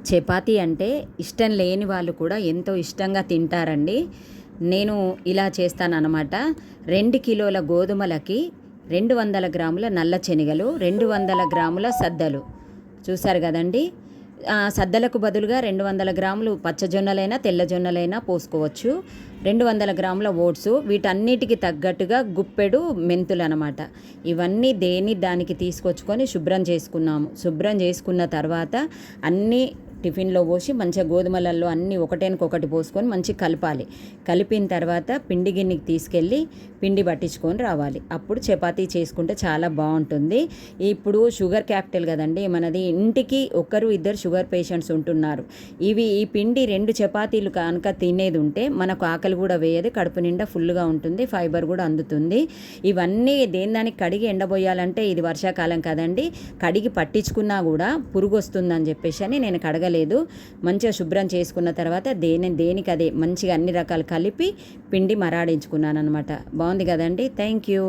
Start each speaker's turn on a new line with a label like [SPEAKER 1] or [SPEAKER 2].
[SPEAKER 1] చపాతీ అంటే ఇష్టం లేని వాళ్ళు కూడా ఎంతో ఇష్టంగా తింటారండి. నేను ఇలా చేస్తానన్నమాట. 2 కిలోల గోధుమలకి 200 గ్రాముల నల్ల శనగలు, 200 గ్రాముల సద్దలు. చూసారు కదండీ! సద్దలకు బదులుగా 200 గ్రాములు పచ్చజొన్నలైనా, తెల్ల జొన్నలైనా పోసుకోవచ్చు. 200 గ్రాముల ఓట్సు, వీటన్నిటికి తగ్గట్టుగా గుప్పెడు మెంతులనమాట. ఇవన్నీ దానికి తీసుకొచ్చుకొని శుభ్రం చేసుకున్నాము. శుభ్రం చేసుకున్న తర్వాత అన్నీ టిఫిన్లో పోసి మంచిగా గోధుమలలో అన్నీ ఒకటేనుకొకటి పోసుకొని మంచిగా కలపాలి. కలిపిన తర్వాత పిండి గిన్నెకి తీసుకెళ్ళి పిండి పట్టించుకొని రావాలి. అప్పుడు చపాతీ చేసుకుంటే చాలా బాగుంటుంది. ఇప్పుడు షుగర్ క్యాపిటల్ కదండి మనది. ఇంటికి ఒకరు ఇద్దరు షుగర్ పేషెంట్స్ ఉంటున్నారు. ఈ పిండి 2 చపాతీలు కనుక తినేది ఉంటే మనకు ఆకలి కూడా వేయదు, కడుపు నిండా ఫుల్గా ఉంటుంది, ఫైబర్ కూడా అందుతుంది. ఇవన్నీ దానికి కడిగి ఎండబోయాలంటే ఇది వర్షాకాలం కదండి, కడిగి పట్టించుకున్నా కూడా పురుగు వస్తుందని చెప్పేసి అని నేను కడగలేదు. మంచిగా శుభ్రం చేసుకున్న తర్వాత దేనికి అదే మంచిగా అన్ని రకాలు కలిపి పిండి మరాడించుకున్నాను అనమాట. బాగుంది కదండి. Thank you.